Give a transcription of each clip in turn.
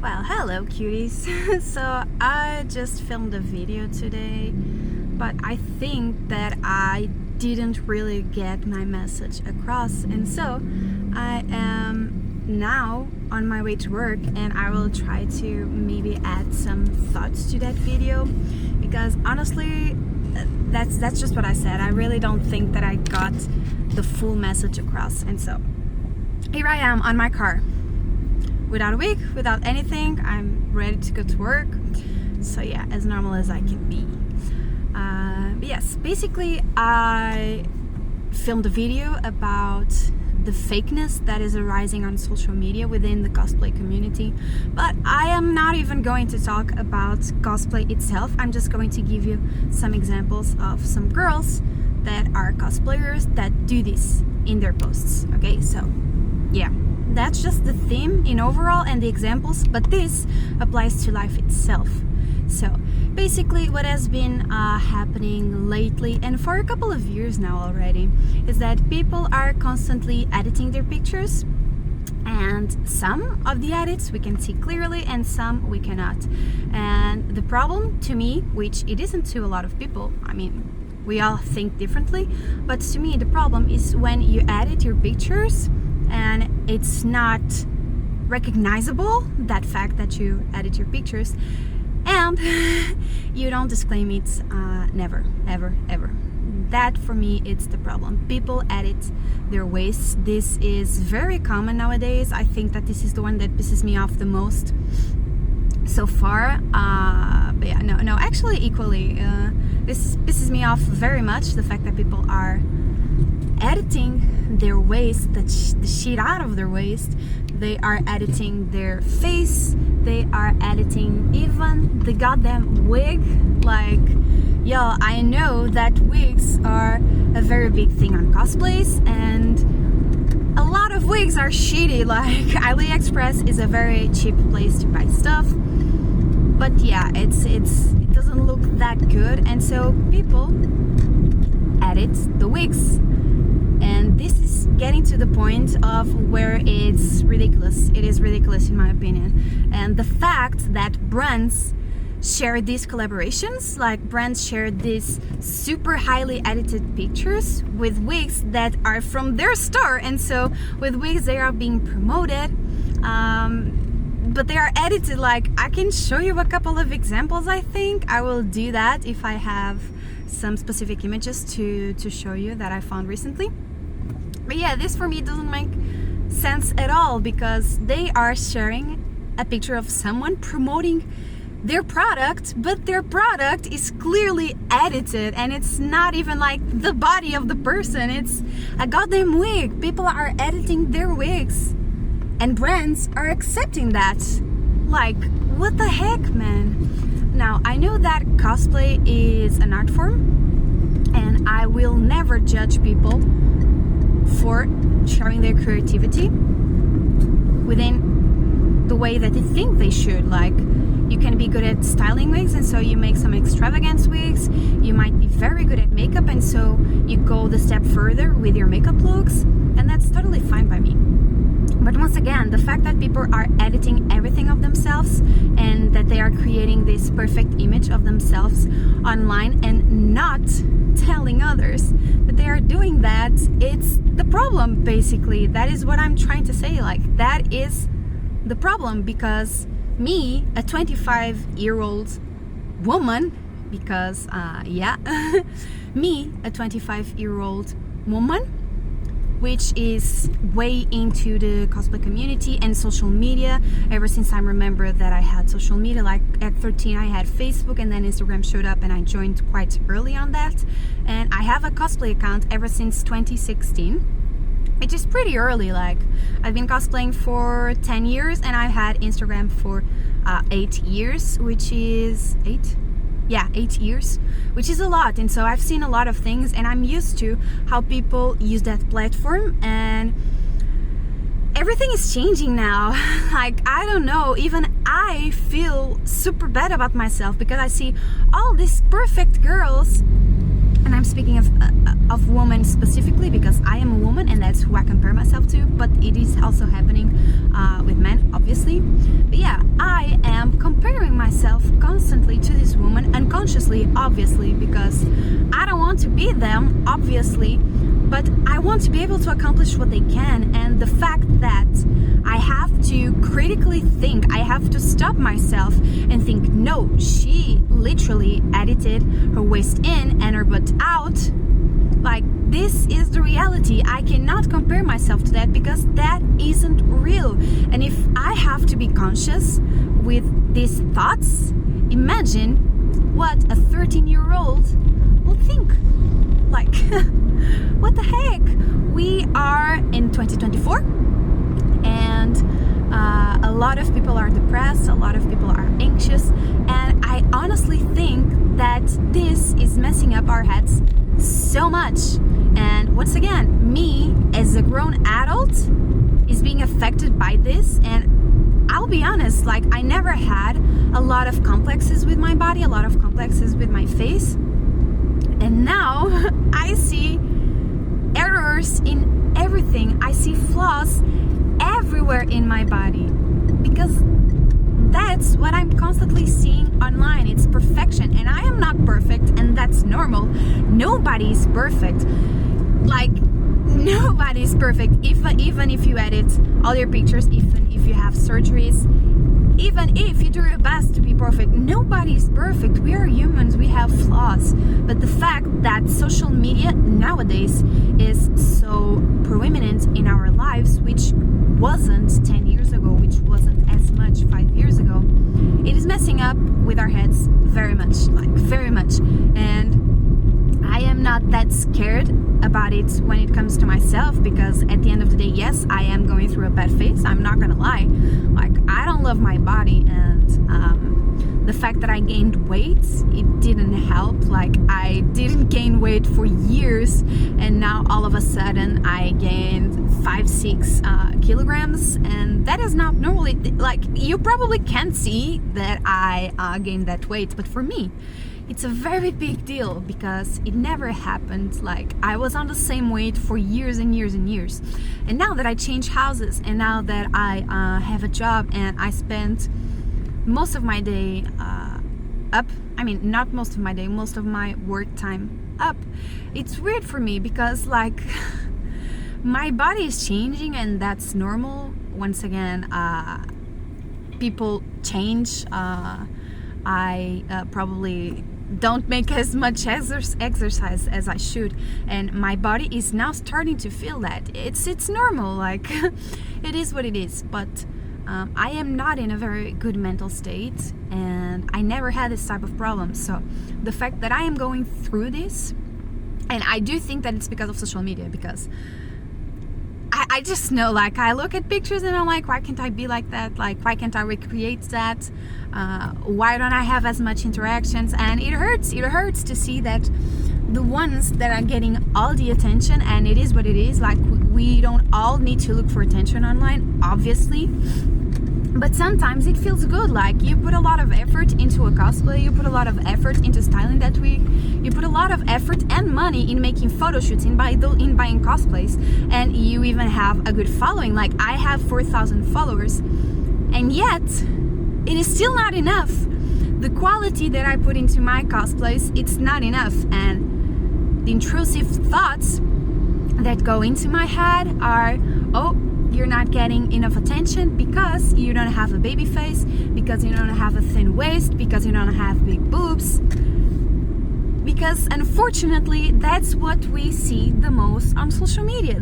Well, hello cuties. So I just filmed a video today, but I think that I didn't really get my message across, and so I am now on my way to work, and I will try to maybe add some thoughts to that video, because honestly that's just what I said. I really don't think that I got the full message across, and so here I am on my car without a wig, without anything. I'm ready to go to work, so yeah, as normal as I can be. But yes, basically I filmed a video about the fakeness that is arising on social media within the cosplay community, but I am not even going to talk about cosplay itself. I'm just going to give you some examples of some girls that are cosplayers that do this in their posts. Okay, so yeah, that's just the theme in overall and the examples, but this applies to life itself. So basically what has been happening lately, and for a couple of years now already, is that people are constantly editing their pictures, and some of the edits we can see clearly and some we cannot. And the problem to me, which it isn't to a lot of people, I mean, we all think differently, but to me the problem is when you edit your pictures and it's not recognizable, that fact that you edit your pictures, and you don't disclaim it. Never, ever, ever. That for me, it's the problem. People edit their waists. This is very common nowadays. I think that this is the one that pisses me off the most so far. But yeah, no, actually equally. This pisses me off very much, the fact that people are editing their waist, the shit out of their waist. They are editing their face, they are editing even the goddamn wig. Like, yo, I know that wigs are a very big thing on cosplays, and a lot of wigs are shitty. Like, AliExpress is a very cheap place to buy stuff, but yeah, it doesn't look that good, and so people edit the wigs. And this is getting to the point of where it's ridiculous. It is ridiculous in my opinion. And the fact that brands share these collaborations, like brands share these super highly edited pictures with wigs that are from their store, and so with wigs they are being promoted, but they are edited. Like, I can show you a couple of examples. I think I will do that if I have some specific images to show you that I found recently. But yeah, this for me doesn't make sense at all, because they are sharing a picture of someone promoting their product, but their product is clearly edited, and it's not even like the body of the person, it's a goddamn wig. People are editing their wigs, and brands are accepting that. Like, what the heck, man? Now, I know that cosplay is an art form, and I will never judge people for sharing their creativity within the way that they think they should. Like, you can be good at styling wigs, and so you make some extravagant wigs. You might be very good at makeup, and so you go the step further with your makeup looks, and that's totally fine by me. But once again, the fact that people are editing everything of themselves, and that they are creating this perfect image of themselves online and not telling others that they are doing that, it's the problem, basically. That is what I'm trying to say. Like, that is the problem, because me, a 25-year-old woman, because me, a 25-year-old woman, which is way into the cosplay community and social media ever since I remember that I had social media. Like, at 13 I had Facebook, and then Instagram showed up, and I joined quite early on that. And I have a cosplay account ever since 2016, which is pretty early. Like, I've been cosplaying for 10 years, and I had Instagram for 8 years, which is 8 years, which is a lot. And so I've seen a lot of things, and I'm used to how people use that platform, and everything is changing now. Like, I don't know, even I feel super bad about myself, because I see all these perfect girls and I'm speaking of women specifically because I am a woman and that's who I compare myself to, but it is also happening with men, obviously. But yeah, I am comparing myself constantly to this woman, unconsciously, obviously, because I don't want to be them, obviously, but I want to be able to accomplish what they can. And the fact that I have to critically think, I have to stop myself and think, no, she literally edited her waist in and her butt out. Like, this is the reality. I cannot compare myself to that because that isn't real. And if I have to be conscious with these thoughts, imagine what a 13-year-old will think. Like, what the heck? We are in 2024 and a lot of people are depressed, a lot of people are anxious, and I honestly think that this is messing up our heads so much. And once again, me as a grown adult is being affected by this, and I'll be honest, like, I never had a lot of complexes with my body, a lot of complexes with my face, and now I see errors in everything. I see flaws everywhere in my body because that's what I'm constantly seeing online. It's perfection, and I am not perfect, and that's normal. Nobody's perfect. Like, nobody's perfect. Even if you edit all your pictures, even if you have surgeries, even if you do your best to be perfect, nobody's perfect. We are humans, we have flaws. But the fact that social media nowadays is so prominent in our lives, which wasn't 10 years ago, which wasn't as much 5 years ago, it is messing up with our heads very much, like very much. And I am not that scared about it when it comes to myself, because at the end of the day, yes, I am going through a bad phase. I'm not gonna lie. Like, I don't love my body, and the fact that I gained weight, it didn't help. Like, I didn't gain weight for years, and now all of a sudden I gained 5-6 kilograms, and that is not normally, like, you probably can't see that I gained that weight, but for me it's a very big deal because it never happened. Like, I was on the same weight for years and years and years, and now that I change houses, and now that I have a job, and I spent most of my day up, I mean, not most of my day, most of my work time up, it's weird for me because, like, my body is changing, and that's normal. Once again, people change. I probably don't make as much exercise as I should, and my body is now starting to feel that it's normal. Like, it is what it is. But I am not in a very good mental state, and I never had this type of problem. So the fact that I am going through this, and I do think that it's because of social media, because I just know, like, I look at pictures and I'm like, why can't I be like that? Like, why can't I recreate that? Why don't I have as much interactions? And it hurts to see that the ones that are getting all the attention, and it is what it is, like, we don't all need to look for attention online, obviously, but sometimes it feels good. Like, you put a lot of effort into a cosplay, you put a lot of effort into styling that week, you put a lot of effort and money in making photo shoots, in buying cosplays, and you even have a good following. Like, I have 4,000 followers, and yet it is still not enough. The quality that I put into my cosplays, it's not enough, and the intrusive thoughts that go into my head are, oh, you're not getting enough attention because you don't have a baby face, because you don't have a thin waist, because you don't have big boobs. Because unfortunately, that's what we see the most on social media.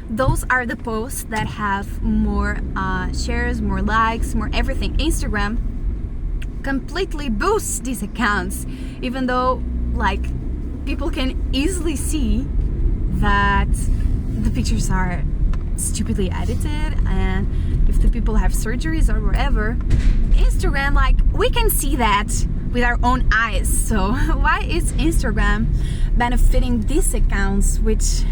Those are the posts that have more shares, more likes, more everything. Instagram completely boosts these accounts, even though, like, people can easily see that the pictures are stupidly edited, and if the people have surgeries or whatever, Instagram, like, we can see that with our own eyes. So why is Instagram benefiting these accounts, which,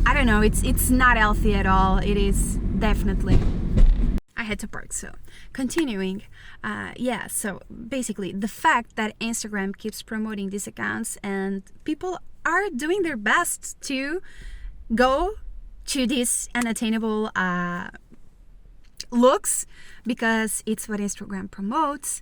I don't know, it's not healthy at all. It is definitely. I had to park. So continuing, so basically the fact that Instagram keeps promoting these accounts and people are doing their best to go to these unattainable looks because it's what Instagram promotes,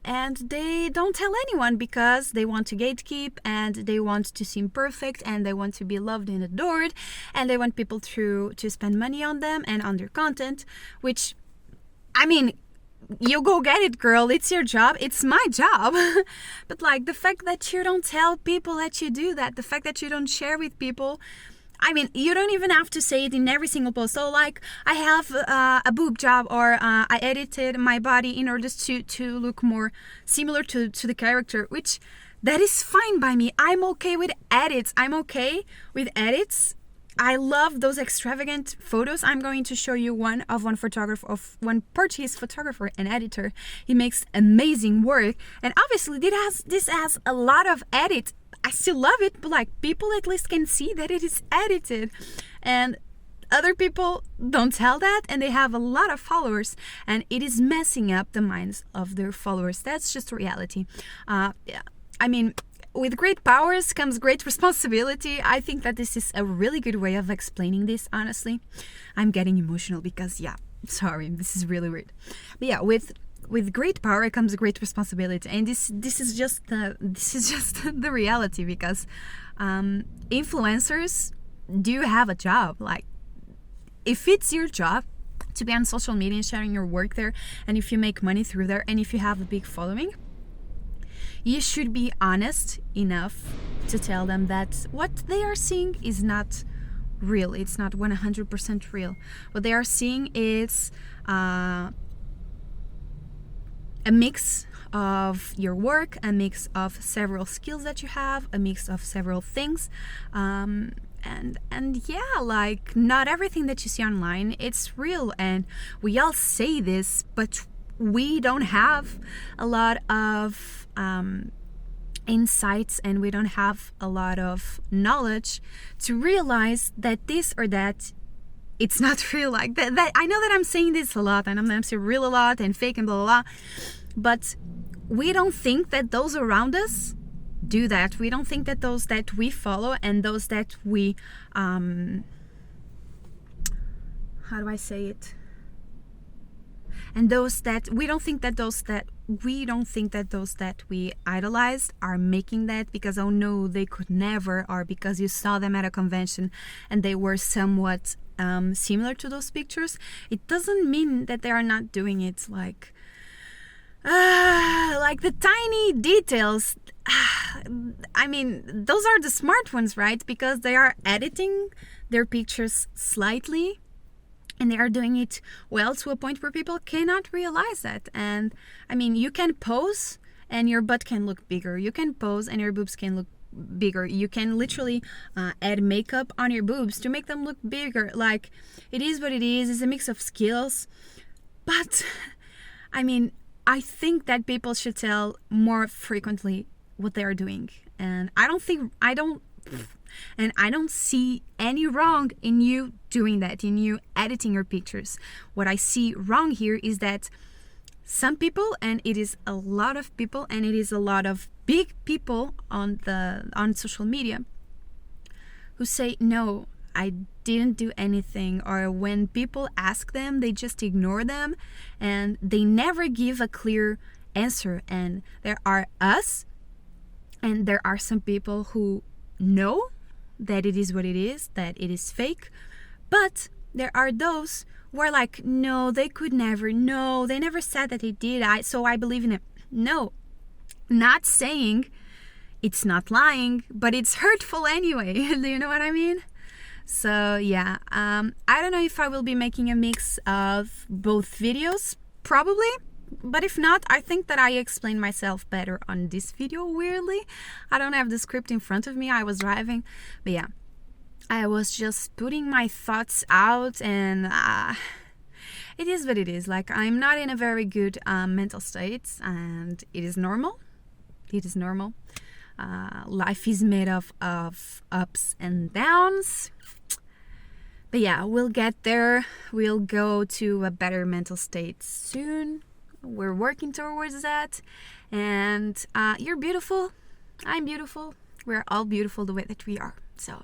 and they don't tell anyone because they want to gatekeep and they want to seem perfect and they want to be loved and adored and they want people to spend money on them and on their content, which, I mean, you go get it, girl. It's your job. It's my job. But like the fact that you don't tell people that you do that, the fact that you don't share with people, I mean, you don't even have to say it in every single post. So like, I have a boob job, or I edited my body in order to look more similar to the character, which that is fine by me. I'm okay with edits. I love those extravagant photos. I'm going to show you one Portuguese photographer and editor. He makes amazing work, and obviously this has a lot of edits. I still love it, but like, people at least can see that it is edited, and other people don't tell that, and they have a lot of followers, and it is messing up the minds of their followers. That's just reality. I mean, with great powers comes great responsibility. I think that this is a really good way of explaining this, honestly. I'm getting emotional because, sorry, this is really weird. But yeah, with great power comes great responsibility, and this is just the reality, because influencers do have a job. Like, if it's your job to be on social media and sharing your work there, and if you make money through there, and if you have a big following, you should be honest enough to tell them that what they are seeing is not real. It's not 100% real. What they are seeing is a mix of your work, a mix of several skills that you have, a mix of several things, and yeah, like, not everything that you see online it's real, and we all say this, but we don't have a lot of insights, and we don't have a lot of knowledge to realize that this or that it's not real. Like that I know that I'm saying this a lot, and I'm saying real a lot and fake and blah blah blah, but we don't think that those around us do that. We don't think that those that we follow and those that we how do I say it? And those that we don't think that those that we idolized are making that because, oh no, they could never, or because you saw them at a convention and they were somewhat similar to those pictures. It doesn't mean that they are not doing it. Like the tiny details. I mean, those are the smart ones, right? Because they are editing their pictures slightly, and they are doing it well to a point where people cannot realize that. And I mean, you can pose and your butt can look bigger. You can pose and your boobs can look bigger. You can literally add makeup on your boobs to make them look bigger. Like, it is what it is. It's a mix of skills. But I mean, I think that people should tell more frequently what they are doing. And I don't see any wrong in you doing that, in you editing your pictures. What I see wrong here is that some people, and it is a lot of people, and it is a lot of big people on social media, who say, no, I didn't do anything, or when people ask them, they just ignore them and they never give a clear answer. And there are us, and there are some people who know that it is what it is, that it is fake, but there are those who are like, no, they could never, no, they never said that they did, so I believe in it. No, not saying it's not lying, but it's hurtful anyway. Do you know what I mean? So yeah, I don't know if I will be making a mix of both videos, probably. But if not, I think that I explained myself better on this video, weirdly. I don't have the script in front of me, I was driving. But yeah, I was just putting my thoughts out, and it is what it is. Like, I'm not in a very good mental state, and it is normal. It is normal. Life is made of ups and downs. But yeah, we'll get there. We'll go to a better mental state soon. We're working towards that. And you're beautiful. I'm beautiful. We're all beautiful the way that we are. So